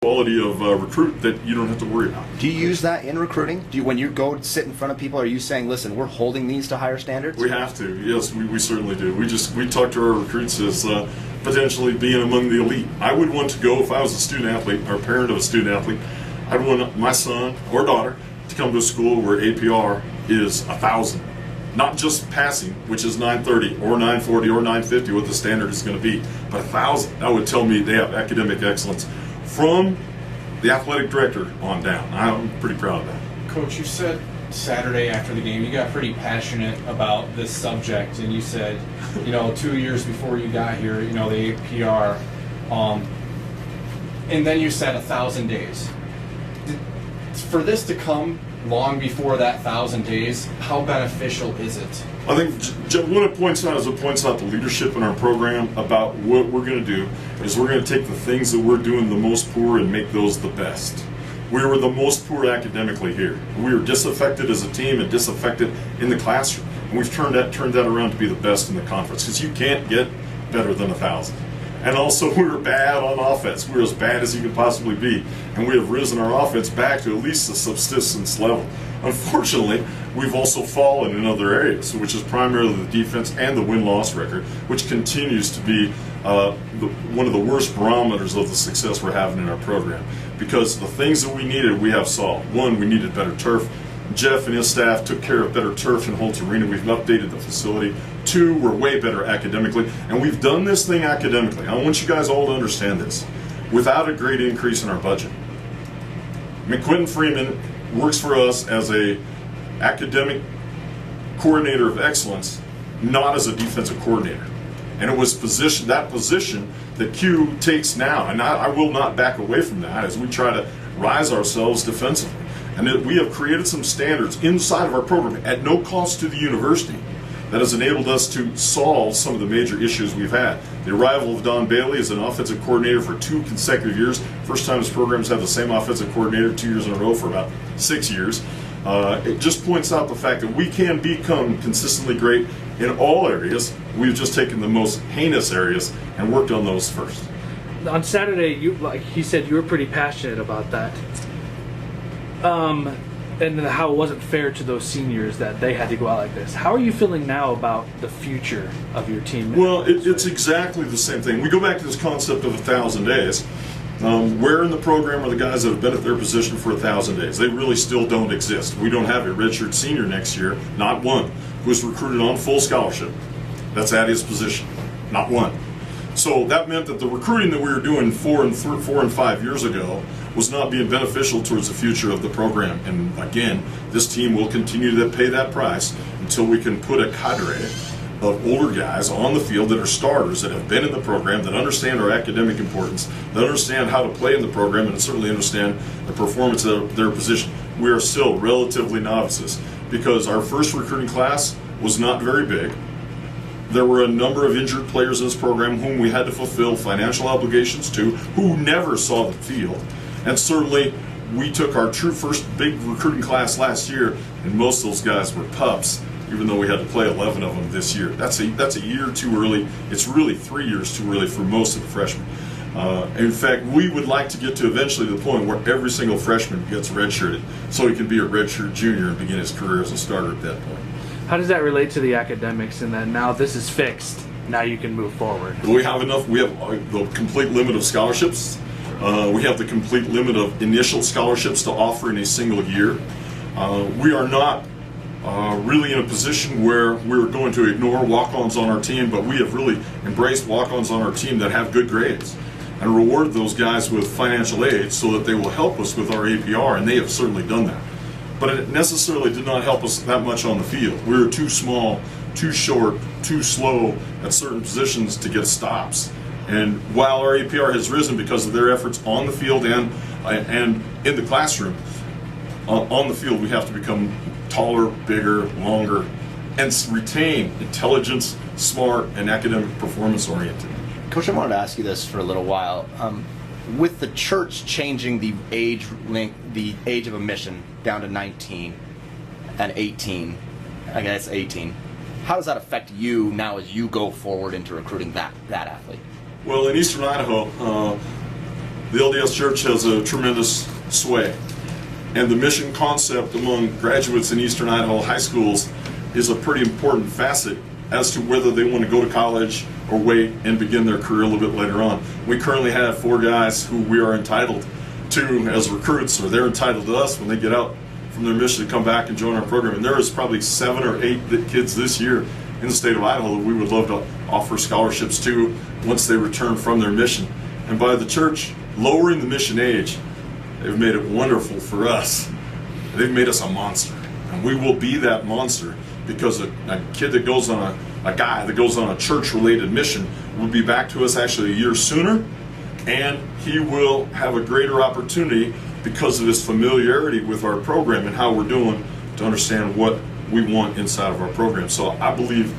quality of recruit that you don't have to worry about. Do you use that in recruiting? When you go sit in front of people, are you saying, listen, we're holding these to higher standards? We have to. Yes, we certainly do. We talk to our recruits as potentially being among the elite. I would want to go, if I was a student athlete or parent of a student athlete, I'd want my son or daughter to come to a school where APR is 1,000. Not just passing, which is 930 or 940 or 950, what the standard is going to be, but 1,000. That would tell me they have academic excellence from the athletic director on down. I'm pretty proud of that. Coach, you said Saturday after the game you got pretty passionate about this subject, and you said, 2 years before you got here, the APR, and then you said 1,000 days. For this to come long before that 1,000 days, how beneficial is it? I think what it points out is it points out the leadership in our program about what we're going to do is we're going to take the things that we're doing the most poor and make those the best. We were the most poor academically here. We were disaffected as a team and disaffected in the classroom. And we've turned that around to be the best in the conference because you can't get better than 1,000. And also, we were bad on offense. We were as bad as you could possibly be. And we have risen our offense back to at least a subsistence level. Unfortunately, we've also fallen in other areas, which is primarily the defense and the win-loss record, which continues to be one of the worst barometers of the success we're having in our program. Because the things that we needed, we have solved. One, we needed better turf. Jeff and his staff took care of better turf in Holtz Arena. We've updated the facility. Two, we're way better academically. And we've done this thing academically. I want you guys all to understand this. Without a great increase in our budget. Quentin Freeman works for us as a academic coordinator of excellence, not as a defensive coordinator. And it was that position that Q takes now. And I will not back away from that as we try to rise ourselves defensively. And we have created some standards inside of our program at no cost to the university that has enabled us to solve some of the major issues we've had. The arrival of Don Bailey as an offensive coordinator for 2 consecutive years. First time this program's had the same offensive coordinator 2 years in a row for about 6 years. It just points out the fact that we can become consistently great in all areas. We've just taken the most heinous areas and worked on those first. On Saturday, like he said, you were pretty passionate about that. And how it wasn't fair to those seniors that they had to go out like this. How are you feeling now about the future of your team? Well, it's exactly the same thing. We go back to this concept of 1,000 days. Where in the program are the guys that have been at their position for 1,000 days? They really still don't exist. We don't have a redshirt senior next year, not one, who's recruited on full scholarship. That's at his position, not one. So that meant that the recruiting that we were doing 4 and 5 years ago was not being beneficial towards the future of the program. And again, this team will continue to pay that price until we can put a cadre of older guys on the field that are starters, that have been in the program, that understand our academic importance, that understand how to play in the program, and certainly understand the performance of their position. We are still relatively novices because our first recruiting class was not very big. There were a number of injured players in this program whom we had to fulfill financial obligations to, who never saw the field. And certainly, we took our true first big recruiting class last year, and most of those guys were pups, even though we had to play 11 of them this year. That's a year too early. It's really 3 years too early for most of the freshmen. In fact, we would like to get to eventually the point where every single freshman gets redshirted, so he can be a redshirt junior and begin his career as a starter at that point. How does that relate to the academics and that now this is fixed, now you can move forward? We have enough. We have the complete limit of scholarships. We have the complete limit of initial scholarships to offer in a single year. We are not really in a position where we're going to ignore walk-ons on our team, but we have really embraced walk-ons on our team that have good grades and reward those guys with financial aid so that they will help us with our APR, and they have certainly done that. But it necessarily did not help us that much on the field. We were too small, too short, too slow at certain positions to get stops. And while our APR has risen because of their efforts on the field and in the classroom, on the field we have to become taller, bigger, longer, and retain intelligence, smart, and academic performance oriented. Coach, I wanted to ask you this for a little while. With the church changing the age of admission down to 19 and 18, I guess 18, how does that affect you now as you go forward into recruiting that athlete? Well, in Eastern Idaho, the LDS Church has a tremendous sway. And the mission concept among graduates in Eastern Idaho high schools is a pretty important facet as to whether they want to go to college or wait and begin their career a little bit later on. We currently have 4 guys who we are entitled to as recruits, or they're entitled to us when they get out from their mission to come back and join our program. And there is probably 7 or 8 kids this year in the state of Idaho that we would love to offer scholarships to once they return from their mission. And by the church lowering the mission age, they've made it wonderful for us. They've made us a monster. And we will be that monster because a kid that goes on a guy that goes on a church-related mission will be back to us actually a year sooner, and he will have a greater opportunity because of his familiarity with our program and how we're doing to understand what we want inside of our program. So I believe,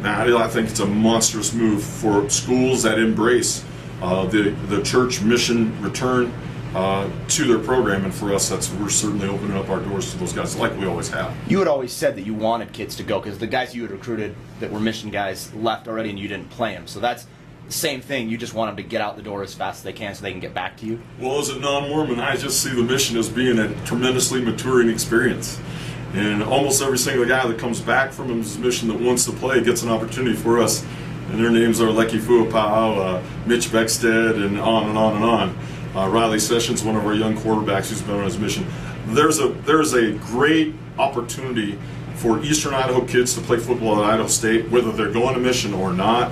I think it's a monstrous move for schools that embrace the church mission return to their program, and for us, we're certainly opening up our doors to those guys like we always have. You had always said that you wanted kids to go because the guys you had recruited that were mission guys left already and you didn't play them. So that's the same thing. You just want them to get out the door as fast as they can so they can get back to you. Well, as a non-Mormon, I just see the mission as being a tremendously maturing experience. And almost every single guy that comes back from his mission that wants to play gets an opportunity for us. And their names are Lecky Fuapau, Mitch Beckstead, and on and on and on. Riley Sessions, one of our young quarterbacks who's been on his mission. There's a great opportunity for Eastern Idaho kids to play football at Idaho State, whether they're going to mission or not.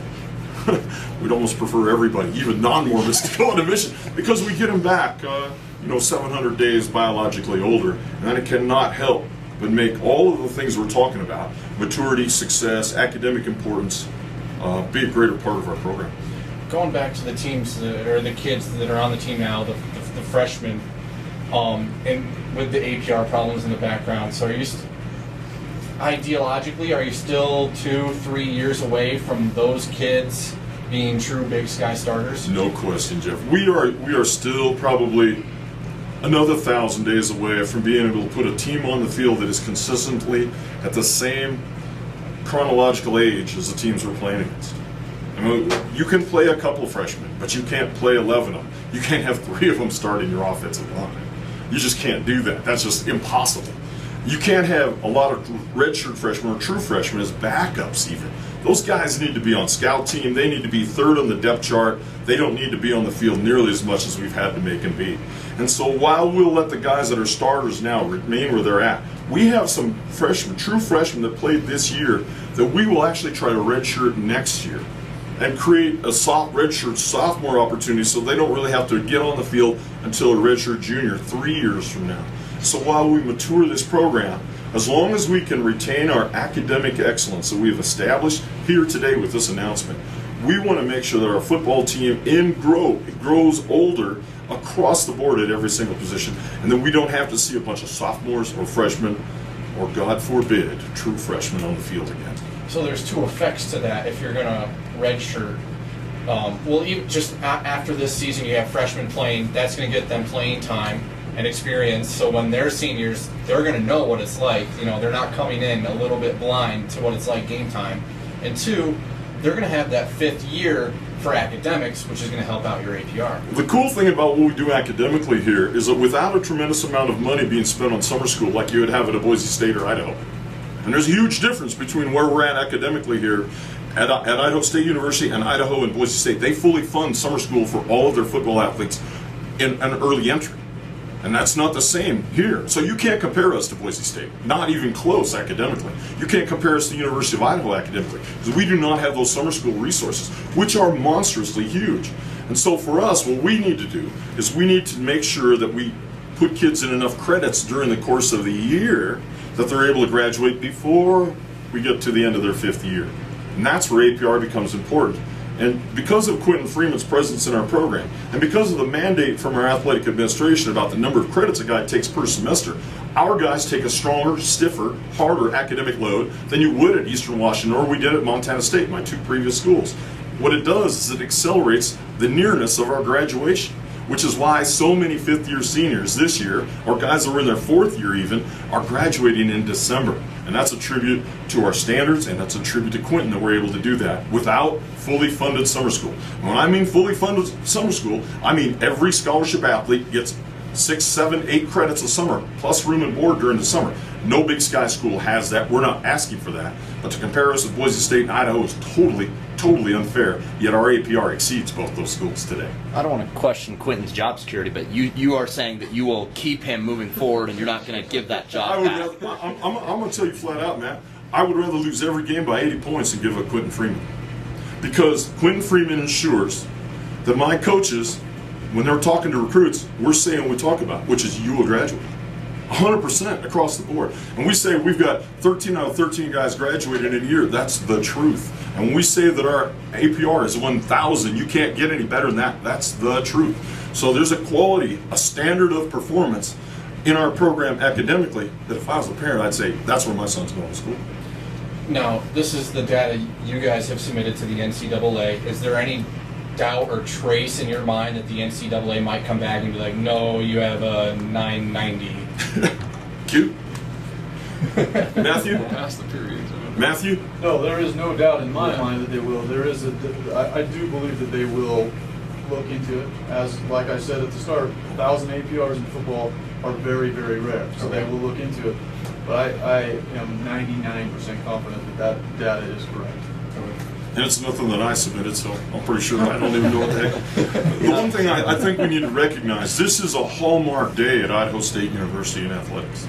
We'd almost prefer everybody, even non-Mormons, to go on a mission because we get them back, 700 days biologically older, and then it cannot help but make all of the things we're talking about, maturity, success, academic importance, be a greater part of our program. Going back to the teams or the kids that are on the team now, the freshmen, and with the APR problems in the background, so are you ideologically, are you still 2-3 years away from those kids being true Big Sky starters? No question, Jeff. We are still probably another 1,000 days away from being able to put a team on the field that is consistently at the same chronological age as the teams we're playing against. I mean, you can play a couple of freshmen, but you can't play 11 of them. You can't have 3 of them starting your offensive line. You just can't do that. That's just impossible. You can't have a lot of redshirt freshmen or true freshmen as backups even. Those guys need to be on scout team. They need to be 3rd on the depth chart. They don't need to be on the field nearly as much as we've had to make them be. And so while we'll let the guys that are starters now remain where they're at, we have some freshmen, true freshmen that played this year that we will actually try to redshirt next year and create a redshirt sophomore opportunity so they don't really have to get on the field until a redshirt junior 3 years from now. So while we mature this program, as long as we can retain our academic excellence that we've established here today with this announcement, we want to make sure that our football team grows older across the board at every single position, and then we don't have to see a bunch of sophomores or freshmen, or God forbid, true freshmen on the field again. So there's 2 effects to that if you're going to redshirt. Even just after this season, you have freshmen playing. That's going to get them playing time and experience. So when they're seniors, they're going to know what it's like. They're not coming in a little bit blind to what it's like game time. And 2, they're going to have that 5th year for academics, which is going to help out your APR. The cool thing about what we do academically here is that without a tremendous amount of money being spent on summer school like you would have at a Boise State or Idaho, and there's a huge difference between where we're at academically here at Idaho State University and Idaho and Boise State. They fully fund summer school for all of their football athletes in an early entry. And that's not the same here. So you can't compare us to Boise State, not even close academically. You can't compare us to the University of Idaho academically, because we do not have those summer school resources, which are monstrously huge. And so for us, what we need to do is we need to make sure that we put kids in enough credits during the course of the year that they're able to graduate before we get to the end of their 5th year. And that's where APR becomes important. And because of Quentin Freeman's presence in our program, and because of the mandate from our athletic administration about the number of credits a guy takes per semester, our guys take a stronger, stiffer, harder academic load than you would at Eastern Washington or we did at Montana State, my 2 previous schools. What it does is it accelerates the nearness of our graduation, which is why so many 5th-year seniors this year, or guys that are in their 4th year even, are graduating in December. And that's a tribute to our standards, and that's a tribute to Quentin that we're able to do that without fully funded summer school. And when I mean fully funded summer school, I mean every scholarship athlete gets 6, 7, 8 credits a summer, plus room and board during the summer. No Big Sky school has that. We're not asking for that. But to compare us with Boise State and Idaho is totally unfair, yet our APR exceeds both those schools today. I don't want to question Quentin's job security, but you are saying that you will keep him moving forward and you're not going to give that job back. I'm going to tell you flat out, Matt, I would rather lose every game by 80 points than give up Quentin Freeman. Because Quentin Freeman ensures that my coaches, when they're talking to recruits, we're saying what we talk about, which is you will graduate. 100% across the board. And we say we've got 13 out of 13 guys graduated in a year. That's the truth. And when we say that our APR is 1,000, you can't get any better than that. That's the truth. So there's a quality, a standard of performance in our program academically that if I was a parent, I'd say that's where my son's going to school. Now, this is the data you guys have submitted to the NCAA. Is there any doubt or trace in your mind that the NCAA might come back and be like, no, you have a 990? Cute. Matthew? Past the period. Matthew? No, there is no doubt in my mind that they will. I do believe that they will look into it. As, like I said at the start, 1,000 APRs in football are very, very rare. So they will look into it. But I am 99% confident that that data is correct. And it's nothing that I submitted, so I'm pretty sure I don't even know what the heck. The one thing I think we need to recognize, this is a hallmark day at Idaho State University in athletics.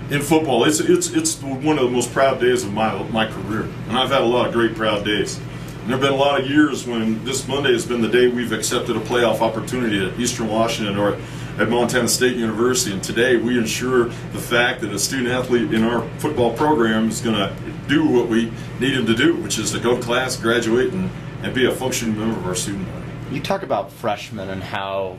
In football, it's one of the most proud days of my career. And I've had a lot of great proud days. And there have been a lot of years when this Monday has been the day we've accepted a playoff opportunity at Eastern Washington or at Montana State University. And today we ensure the fact that a student athlete in our football program is going to do what we need him to do, which is to go to class, graduate, and be a functioning member of our student body. You talk about freshmen and how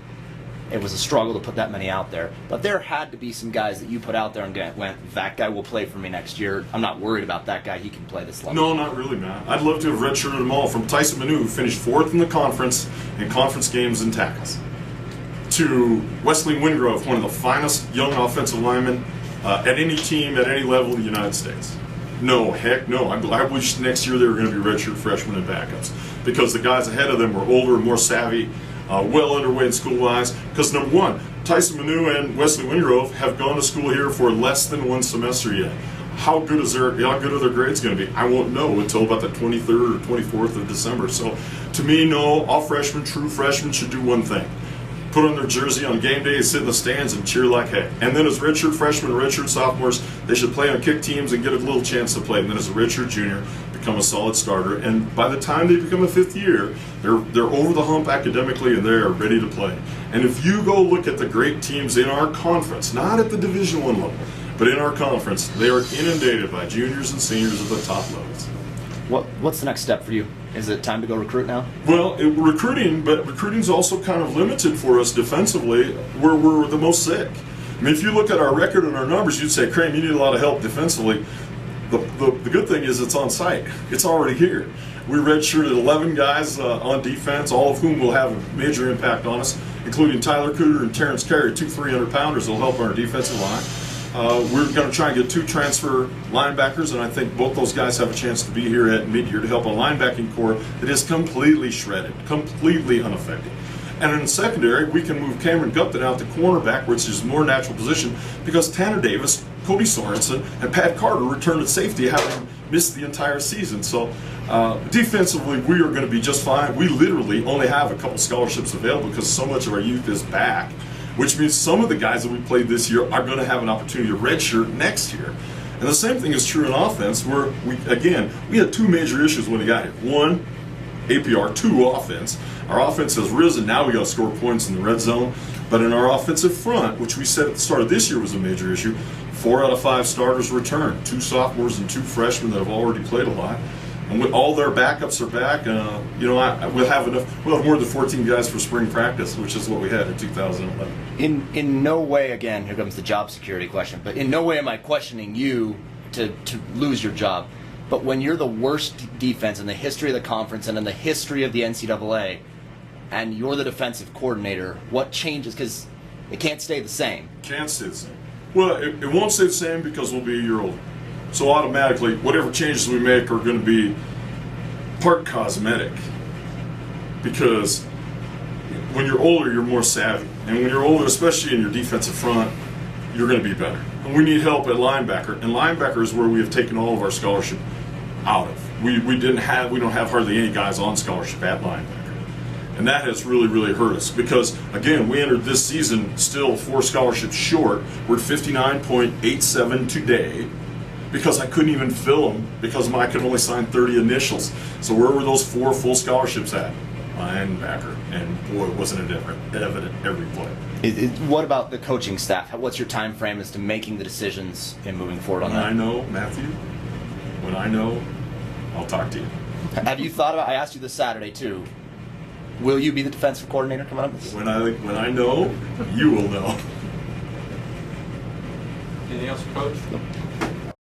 it was a struggle to put that many out there, but there had to be some guys that you put out there and went, that guy will play for me next year. I'm not worried about that guy. He can play this level. No, not really, man. I'd love to have redshirted them all, from Tyson Manu, who finished 4th in the conference in conference games and tackles, to Wesley Wingrove, one of the finest young offensive linemen at any team at any level in the United States. No, heck no. I wish next year they were going to be redshirt freshmen and backups, because the guys ahead of them were older and more savvy, well underway in school lives. Because number one, Tyson Manu and Wesley Wingrove have gone to school here for less than 1 semester yet. How good are their grades going to be? I won't know until about the 23rd or 24th of December. So to me, no, all freshmen, true freshmen, should do one thing: put on their jersey on game day and sit in the stands and cheer like heck. And then as redshirt freshmen, redshirt sophomores, they should play on kick teams and get a little chance to play. And then as a redshirt junior, become a solid starter. And by the time they become a 5th year, they're over the hump academically and they're ready to play. And if you go look at the great teams in our conference, not at the Division I level, but in our conference, they are inundated by juniors and seniors at the top levels. What's the next step for you? Is it time to go recruit now? Well, recruiting's also kind of limited for us defensively, where we're the most sick. I mean, if you look at our record and our numbers, you'd say, Kramer, you need a lot of help defensively. The good thing is it's on site. It's already here. We redshirted 11 guys on defense, all of whom will have a major impact on us, including Tyler Cooter and Terrence Carey, 2 300-pounders that will help on our defensive line. We're going to try and get 2 transfer linebackers, and I think both those guys have a chance to be here at mid-year to help a linebacking core that is completely shredded, completely unaffected. And in the secondary, we can move Cameron Gupton out to cornerback, which is a more natural position, because Tanner Davis, Cody Sorensen, and Pat Carter returned at safety, having missed the entire season. So defensively, we are going to be just fine. We literally only have a couple scholarships available because so much of our youth is back, which means some of the guys that we played this year are going to have an opportunity to redshirt next year. And the same thing is true in offense, where we had 2 major issues when we got here. 1, APR, 2, offense. Our offense has risen. Now we got to score points in the red zone. But in our offensive front, which we said at the start of this year was a major issue, 4 out of 5 starters returned. 2 sophomores and 2 freshmen that have already played a lot. And with all their backups are back, we'll have more than 14 guys for spring practice, which is what we had in 2011. In no way, again, here comes the job security question, but in no way am I questioning you to lose your job. But when you're the worst defense in the history of the conference and in the history of the NCAA, and you're the defensive coordinator, what changes? Because it can't stay the same. Can't stay the same. Well, it won't stay the same because we'll be a year older. So automatically, whatever changes we make are going to be part cosmetic. Because when you're older, you're more savvy. And when you're older, especially in your defensive front, you're going to be better. And we need help at linebacker. And linebacker is where we have taken all of our scholarship out of. We don't have hardly any guys on scholarship at linebacker. And that has really, really hurt us. Because, again, we entered this season still 4 scholarships short. We're at 59.87 today. Because I couldn't even fill them because I could only sign 30 initials. So where were those 4 full scholarships at? Linebacker. And boy, wasn't it evident every play. What about the coaching staff? What's your time frame as to making the decisions and moving forward on When that? I know, Matthew, when I know, I'll talk to you. Have you thought about? I asked you this Saturday too. Will you be the defensive coordinator coming up? When I know, you will know. Anything else, Coach?